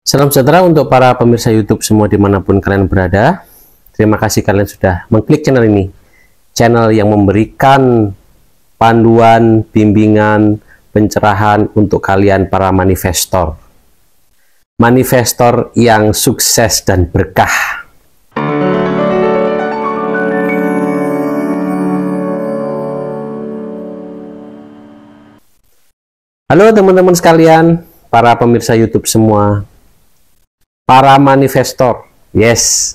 Salam sejahtera untuk para pemirsa YouTube semua dimanapun kalian berada. Terima kasih kalian sudah mengklik channel ini. Channel yang memberikan panduan, bimbingan, pencerahan untuk kalian para manifestor. Manifestor yang sukses dan berkah. Halo teman-teman sekalian, para pemirsa YouTube semua. Para manifestor, yes,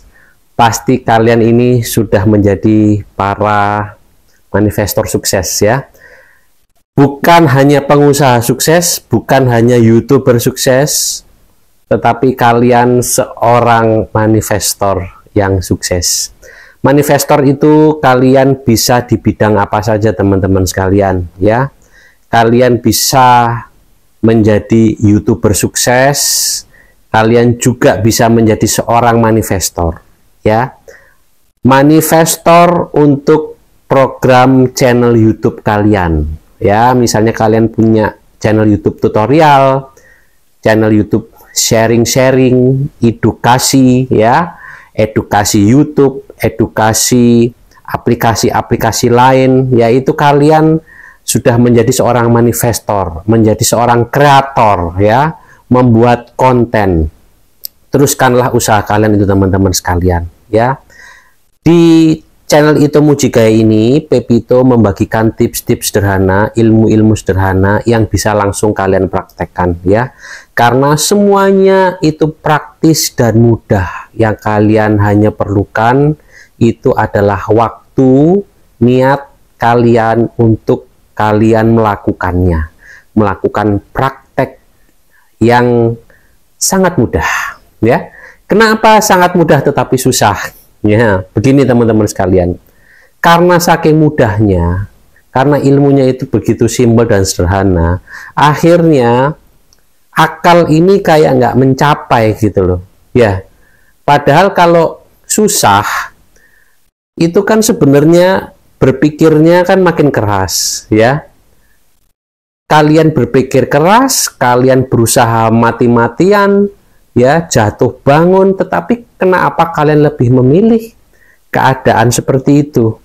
pasti kalian ini sudah menjadi para manifestor sukses ya. Bukan hanya pengusaha sukses, bukan hanya YouTuber sukses, tetapi kalian seorang manifestor yang sukses. Manifestor itu kalian bisa di bidang apa saja teman-teman sekalian ya. Kalian bisa menjadi YouTuber sukses, kalian juga bisa menjadi seorang manifestor ya. Manifestor untuk program channel YouTube kalian ya. Misalnya kalian punya channel YouTube tutorial, channel YouTube sharing-sharing, edukasi ya, edukasi YouTube, edukasi aplikasi-aplikasi lain, yaitu kalian sudah menjadi seorang manifestor, menjadi seorang kreator ya, membuat konten. Teruskanlah usaha kalian itu teman-teman sekalian ya. Di channel Ito Mujigaya ini Pepito membagikan tips-tips sederhana, ilmu-ilmu sederhana yang bisa langsung kalian praktekkan ya. Karena semuanya itu praktis dan mudah. Yang kalian hanya perlukan itu adalah waktu, niat kalian untuk kalian melakukannya, melakukan praktek yang sangat mudah ya. Kenapa sangat mudah tetapi susah ya? Begini teman-teman sekalian, karena saking mudahnya, karena ilmunya itu begitu simpel dan sederhana, akhirnya akal ini kayak nggak mencapai gitu loh ya. Padahal kalau susah itu kan sebenarnya berpikirnya kan makin keras ya. Kalian berpikir keras, kalian berusaha mati-matian ya, jatuh bangun, tetapi kenapa kalian lebih memilih keadaan seperti itu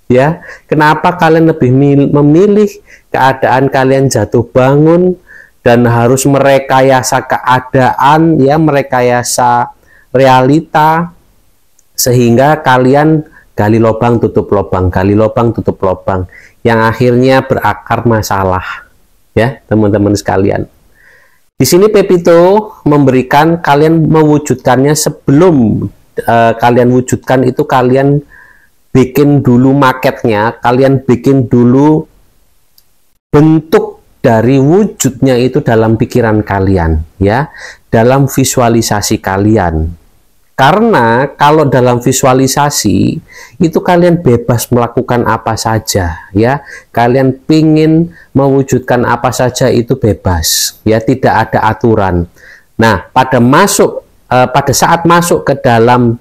ya? Kenapa kalian lebih memilih keadaan kalian jatuh bangun dan harus merekayasa keadaan ya, merekayasa realita, sehingga kalian gali lubang tutup lubang, gali lubang tutup lubang, yang akhirnya berakar masalah ya teman-teman sekalian. Di sini Pepito memberikan kalian mewujudkannya. Sebelum kalian wujudkan itu, kalian bikin dulu marketnya, kalian bikin dulu bentuk dari wujudnya itu dalam pikiran kalian ya, dalam visualisasi kalian. Karena kalau dalam visualisasi itu kalian bebas melakukan apa saja ya. Kalian pingin mewujudkan apa saja itu bebas ya, tidak ada aturan. Nah, pada saat masuk ke dalam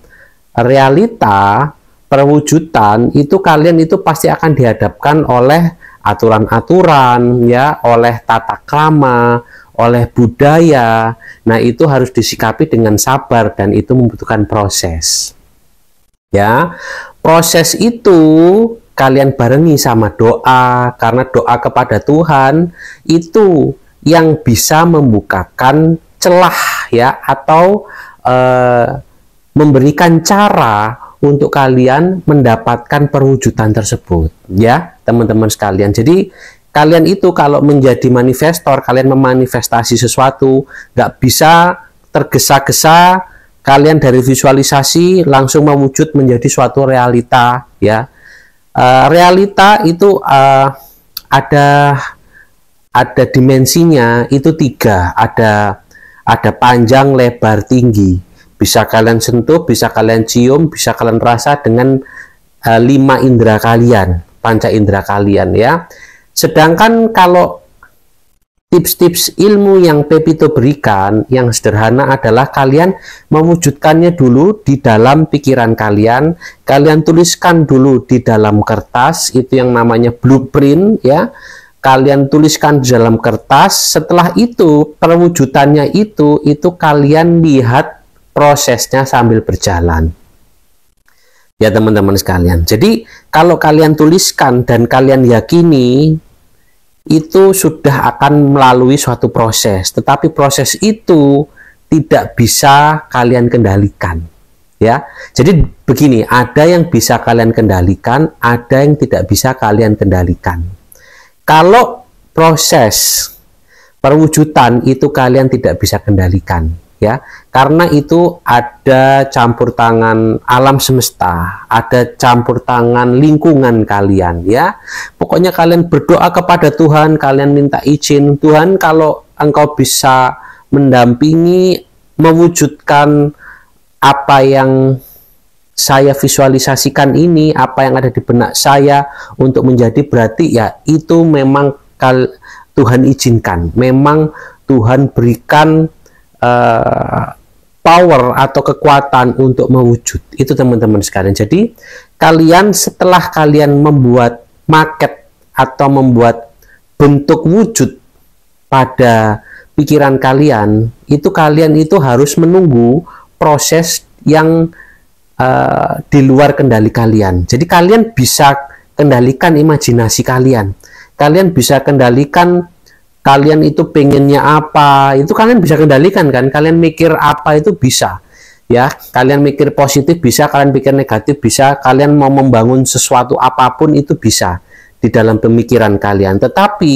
realita perwujudan itu, kalian itu pasti akan dihadapkan oleh aturan-aturan ya, oleh tata krama, oleh budaya. Nah, itu harus disikapi dengan sabar dan itu membutuhkan proses ya. Proses itu kalian barengi sama doa, karena doa kepada Tuhan itu yang bisa membukakan celah ya, atau memberikan cara untuk kalian mendapatkan perwujudan tersebut ya teman-teman sekalian. Jadi kalian itu kalau menjadi manifestor, kalian memanifestasi sesuatu, nggak bisa tergesa-gesa. Kalian dari visualisasi langsung mewujud menjadi suatu realita ya. Realita itu ada dimensinya itu 3, ada panjang, lebar, tinggi. Bisa kalian sentuh, bisa kalian cium, bisa kalian rasa dengan 5 indera kalian, panca indera kalian ya. Sedangkan kalau tips-tips ilmu yang Pepito berikan yang sederhana adalah kalian mewujudkannya dulu di dalam pikiran kalian. Kalian tuliskan dulu di dalam kertas, itu yang namanya blueprint ya. kalian tuliskan di dalam kertas. Setelah itu perwujudannya itu kalian lihat prosesnya sambil berjalan. Ya teman-teman sekalian. Jadi kalau kalian tuliskan dan kalian yakini, itu sudah akan melalui suatu proses. Tetapi proses itu tidak bisa kalian kendalikan. Ya, jadi begini, ada yang bisa kalian kendalikan, ada yang tidak bisa kalian kendalikan. Kalau proses perwujudan itu kalian tidak bisa kendalikan, ya, karena itu ada campur tangan alam semesta, ada campur tangan lingkungan kalian, ya. Pokoknya kalian berdoa kepada Tuhan, kalian minta izin, Tuhan, kalau Engkau bisa mendampingi, mewujudkan apa yang saya visualisasikan ini, apa yang ada di benak saya untuk menjadi, berarti ya itu memang Tuhan izinkan, memang Tuhan berikan power atau kekuatan untuk mewujud. Itu teman-teman sekalian. Jadi kalian setelah kalian membuat maket atau membuat bentuk wujud pada pikiran kalian, itu kalian itu harus menunggu proses yang di luar kendali kalian. Jadi kalian bisa kendalikan imajinasi kalian. Kalian bisa kendalikan kalian itu pengennya apa, itu kalian bisa kendalikan kan. Kalian mikir apa itu bisa. Ya, kalian mikir positif bisa, kalian pikir negatif bisa, kalian mau membangun sesuatu apapun itu bisa di dalam pemikiran kalian. Tetapi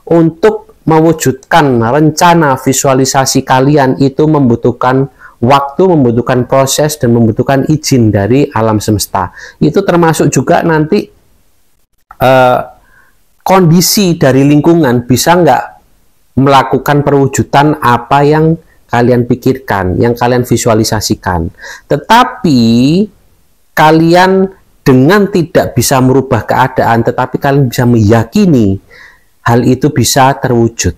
untuk mewujudkan rencana visualisasi kalian itu membutuhkan waktu, membutuhkan proses, dan membutuhkan izin dari alam semesta. Itu termasuk juga nanti kondisi dari lingkungan, bisa nggak melakukan perwujudan apa yang kalian pikirkan, yang kalian visualisasikan. Tetapi kalian dengan tidak bisa merubah keadaan, tetapi kalian bisa meyakini hal itu bisa terwujud.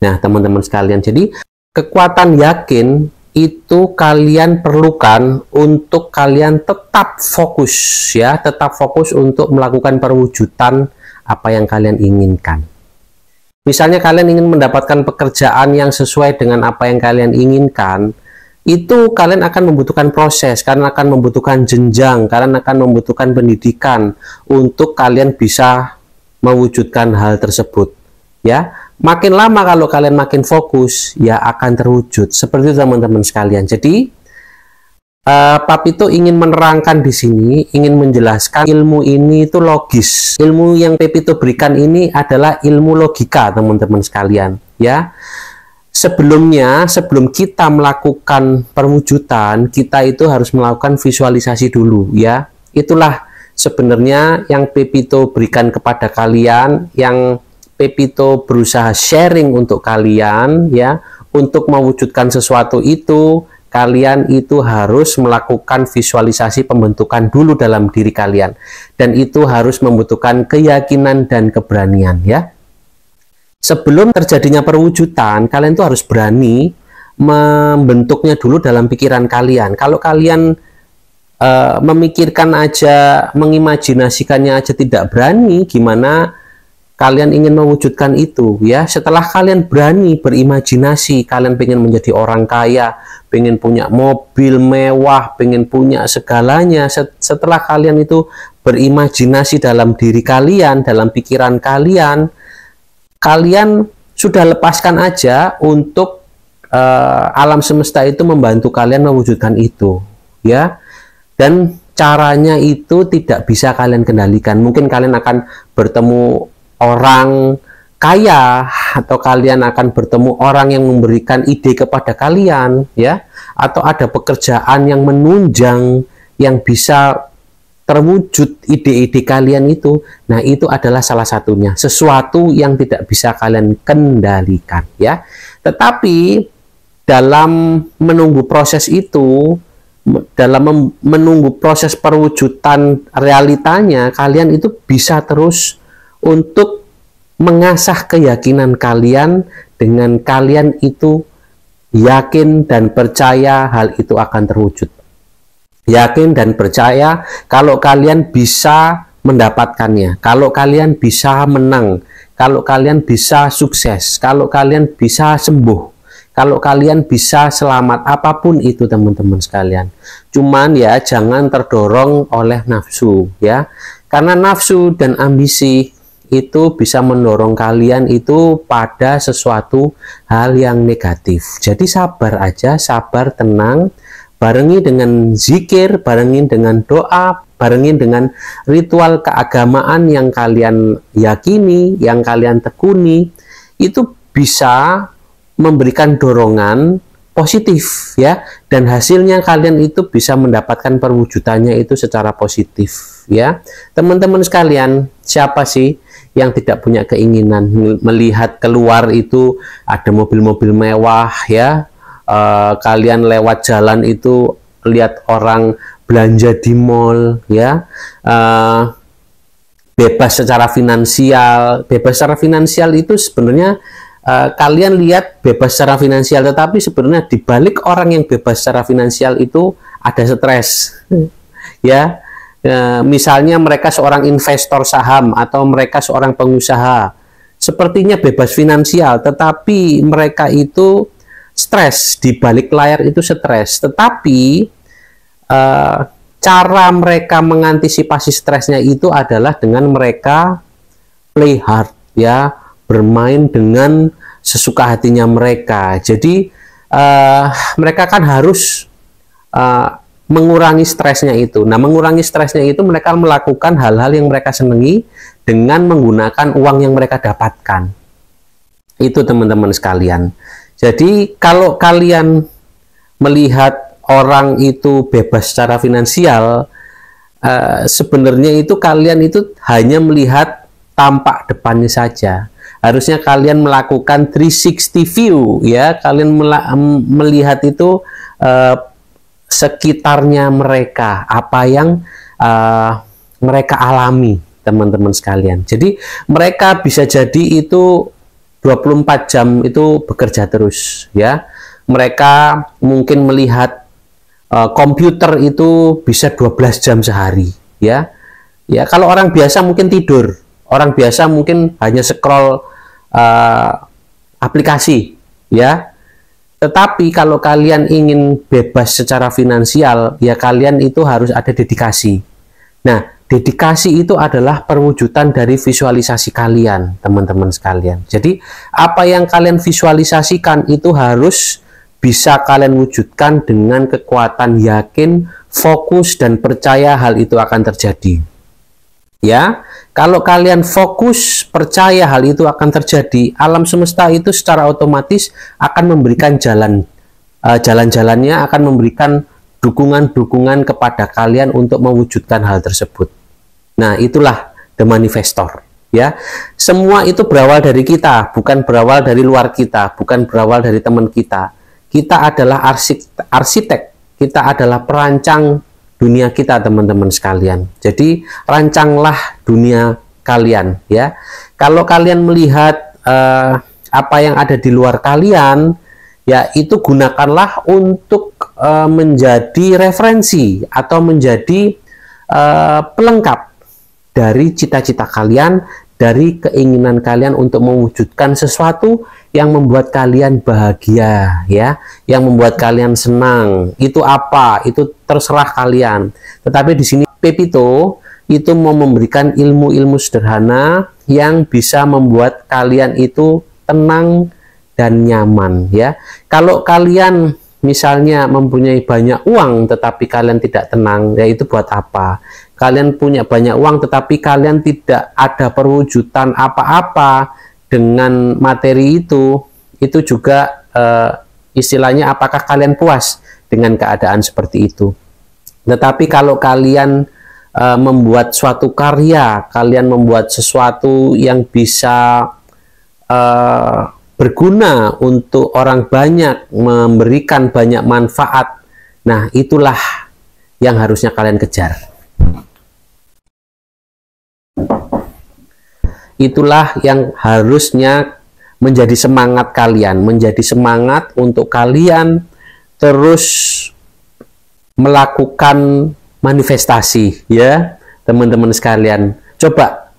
Nah teman-teman sekalian, jadi kekuatan yakin itu kalian perlukan untuk kalian tetap fokus, ya, tetap fokus untuk melakukan perwujudan apa yang kalian inginkan. Misalnya kalian ingin mendapatkan pekerjaan yang sesuai dengan apa yang kalian inginkan, itu kalian akan membutuhkan proses, kalian akan membutuhkan jenjang, kalian akan membutuhkan pendidikan untuk kalian bisa mewujudkan hal tersebut, ya. Makin lama kalau kalian makin fokus, ya akan terwujud. Seperti itu teman-teman sekalian. Jadi Papito ingin menerangkan di sini, ingin menjelaskan ilmu ini itu logis. Ilmu yang Pepito berikan ini adalah ilmu logika, teman-teman sekalian. Ya, sebelumnya, sebelum kita melakukan perwujudan, kita itu harus melakukan visualisasi dulu. Ya, itulah sebenarnya yang Pepito berikan kepada kalian, yang Pepito berusaha sharing untuk kalian, ya. Untuk mewujudkan sesuatu itu, kalian itu harus melakukan visualisasi pembentukan dulu dalam diri kalian, dan itu harus membutuhkan keyakinan dan keberanian, ya. Sebelum terjadinya perwujudan, kalian itu harus berani membentuknya dulu dalam pikiran kalian. Kalau kalian memikirkan aja, mengimajinasikannya aja tidak berani, gimana kalian ingin mewujudkan itu, ya. Setelah kalian berani berimajinasi, kalian pengen menjadi orang kaya, pengen punya mobil mewah, pengen punya segalanya. Setelah kalian itu berimajinasi dalam diri kalian, dalam pikiran kalian, kalian sudah lepaskan aja untuk alam semesta itu membantu kalian mewujudkan itu, ya. Dan caranya itu tidak bisa kalian kendalikan. Mungkin kalian akan bertemu orang kaya, atau kalian akan bertemu orang yang memberikan ide kepada kalian, ya, atau ada pekerjaan yang menunjang yang bisa terwujud ide-ide kalian itu. Nah, itu adalah salah satunya, sesuatu yang tidak bisa kalian kendalikan, ya. Tetapi dalam menunggu proses itu, dalam menunggu proses perwujudan realitanya, kalian itu bisa terus untuk mengasah keyakinan kalian dengan kalian itu yakin dan percaya hal itu akan terwujud. Yakin dan percaya kalau kalian bisa mendapatkannya, kalau kalian bisa menang, kalau kalian bisa sukses, kalau kalian bisa sembuh, kalau kalian bisa selamat, apapun itu teman-teman sekalian. Cuman ya jangan terdorong oleh nafsu ya. Karena nafsu dan ambisi itu bisa mendorong kalian itu pada sesuatu hal yang negatif. Jadi sabar aja, sabar, tenang, barengi dengan zikir, barengin dengan doa, barengin dengan ritual keagamaan yang kalian yakini, yang kalian tekuni, itu bisa memberikan dorongan positif ya, dan hasilnya kalian itu bisa mendapatkan perwujudannya itu secara positif ya. Teman-teman sekalian, siapa sih yang tidak punya keinginan melihat keluar itu ada mobil-mobil mewah ya, kalian lewat jalan itu lihat orang belanja di mall ya, bebas secara finansial. Bebas secara finansial itu sebenarnya kalian lihat bebas secara finansial, tetapi sebenarnya di balik orang yang bebas secara finansial itu ada stres ya. Misalnya mereka seorang investor saham atau mereka seorang pengusaha, sepertinya bebas finansial, tetapi mereka itu stres, di balik layar itu stres. Tetapi cara mereka mengantisipasi stresnya itu adalah dengan mereka play hard ya, bermain dengan sesuka hatinya mereka. Jadi mereka kan harus mengurangi stresnya itu. Nah, mengurangi stresnya itu mereka melakukan hal-hal yang mereka senangi dengan menggunakan uang yang mereka dapatkan. Itu teman-teman sekalian. Jadi kalau kalian melihat orang itu bebas secara finansial, sebenarnya itu kalian itu hanya melihat tampak depannya saja. Harusnya kalian melakukan 360 view ya, kalian melihat itu sekitarnya mereka, apa yang mereka alami, teman-teman sekalian. Jadi mereka bisa jadi itu 24 jam itu bekerja terus ya. Mereka mungkin melihat komputer itu bisa 12 jam sehari ya. Ya, kalau orang biasa mungkin tidur. Orang biasa mungkin hanya scroll aplikasi ya. Tetapi kalau kalian ingin bebas secara finansial, ya kalian itu harus ada dedikasi. Nah, dedikasi itu adalah perwujudan dari visualisasi kalian, teman-teman sekalian. Jadi, apa yang kalian visualisasikan itu harus bisa kalian wujudkan dengan kekuatan yakin, fokus, dan percaya hal itu akan terjadi. Ya, kalau kalian fokus, percaya hal itu akan terjadi, alam semesta itu secara otomatis akan memberikan jalan-jalannya, akan memberikan dukungan-dukungan kepada kalian untuk mewujudkan hal tersebut. Nah, itulah The Manifestor. Ya, semua itu berawal dari kita, bukan berawal dari luar kita, bukan berawal dari teman kita. Kita adalah arsitek, kita adalah perancang dunia kita, teman-teman sekalian. Jadi rancanglah dunia kalian ya. Kalau kalian melihat apa yang ada di luar kalian, ya itu gunakanlah untuk menjadi referensi atau menjadi pelengkap dari cita-cita kalian, dari keinginan kalian untuk mewujudkan sesuatu yang membuat kalian bahagia ya, yang membuat kalian senang. Itu apa? Itu terserah kalian. Tetapi di sini Pepito itu mau memberikan ilmu-ilmu sederhana yang bisa membuat kalian itu tenang dan nyaman ya. Kalau kalian misalnya mempunyai banyak uang tetapi kalian tidak tenang, ya itu buat apa? Kalian punya banyak uang tetapi kalian tidak ada perwujudan apa-apa dengan materi itu juga istilahnya apakah kalian puas dengan keadaan seperti itu. Tetapi kalau kalian membuat suatu karya, kalian membuat sesuatu yang bisa berguna untuk orang banyak, memberikan banyak manfaat, nah itulah yang harusnya kalian kejar. Itulah yang harusnya menjadi semangat kalian, menjadi semangat untuk kalian terus melakukan manifestasi ya, teman-teman sekalian. Coba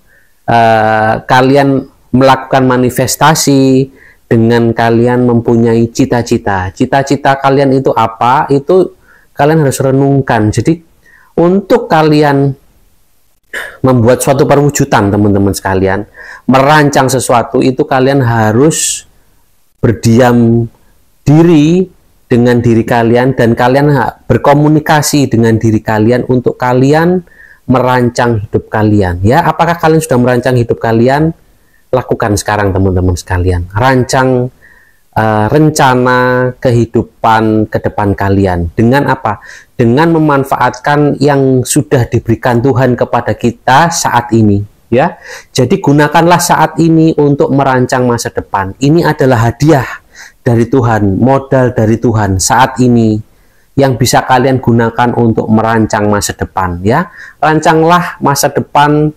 kalian melakukan manifestasi, dengan kalian mempunyai cita-cita. Cita-cita kalian itu apa? Itu kalian harus renungkan. Jadi untuk kalian membuat suatu perwujudan, teman-teman sekalian, merancang sesuatu, itu kalian harus berdiam diri dengan diri kalian, dan kalian berkomunikasi dengan diri kalian untuk kalian merancang hidup kalian. Ya, apakah kalian sudah merancang hidup kalian? Lakukan sekarang, teman-teman sekalian. Rancang rencana kehidupan ke depan kalian. Dengan apa? Dengan memanfaatkan yang sudah diberikan Tuhan kepada kita saat ini. Ya, jadi gunakanlah saat ini untuk merancang masa depan. Ini adalah hadiah dari Tuhan, modal dari Tuhan saat ini yang bisa kalian gunakan untuk merancang masa depan. Ya, rancanglah masa depan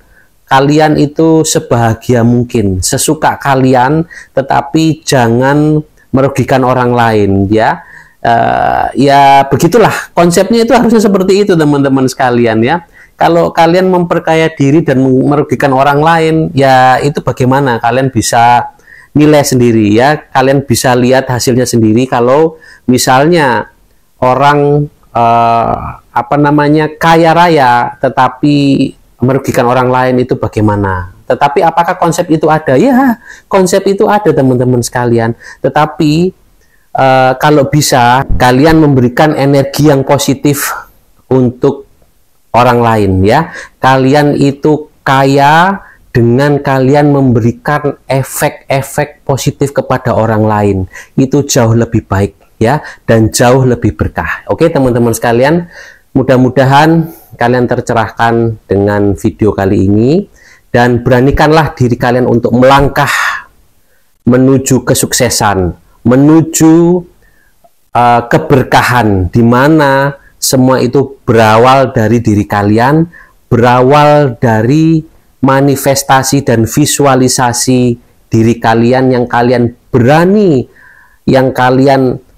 kalian itu sebahagia mungkin, sesuka kalian, tetapi jangan merugikan orang lain. Ya, ya begitulah konsepnya, itu harusnya seperti itu, teman-teman sekalian. Ya, kalau kalian memperkaya diri dan merugikan orang lain, ya itu bagaimana? Kalian bisa nilai sendiri, ya. Kalian bisa lihat hasilnya sendiri. Kalau misalnya orang kaya raya tetapi merugikan orang lain, itu bagaimana? Tetapi apakah konsep itu ada? Ya, konsep itu ada, teman-teman sekalian. Tetapi kalau bisa kalian memberikan energi yang positif untuk orang lain, ya. Kalian itu kaya dengan kalian memberikan efek-efek positif kepada orang lain. Itu jauh lebih baik, ya, dan jauh lebih berkah. Oke, teman-teman sekalian, mudah-mudahan kalian tercerahkan dengan video kali ini, dan beranikanlah diri kalian untuk melangkah menuju kesuksesan, menuju keberkahan, di mana semua itu berawal dari diri kalian, berawal dari manifestasi dan visualisasi diri kalian yang kalian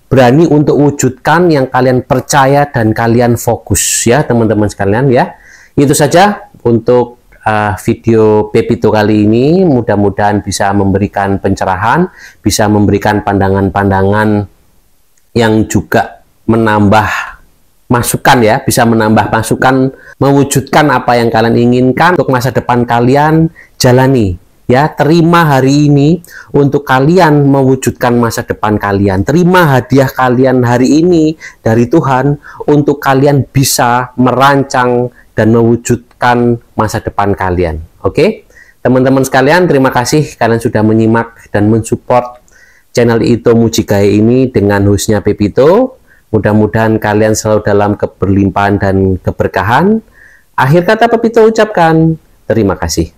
berani untuk wujudkan, yang kalian percaya dan kalian fokus, ya, teman-teman sekalian. Ya, itu saja untuk video Pepito kali ini. Mudah-mudahan bisa memberikan pencerahan, bisa memberikan pandangan-pandangan yang juga menambah masukan, ya, bisa menambah masukan, mewujudkan apa yang kalian inginkan untuk masa depan kalian. Jalani, ya, terima hari ini untuk kalian mewujudkan masa depan kalian. Terima hadiah kalian hari ini dari Tuhan untuk kalian bisa merancang dan mewujudkan masa depan kalian. Oke, teman-teman sekalian, terima kasih kalian sudah menyimak dan mensupport channel Ito Mujigae ini dengan hostnya Pepito. Mudah-mudahan kalian selalu dalam keberlimpahan dan keberkahan. Akhir kata Pepito ucapkan terima kasih.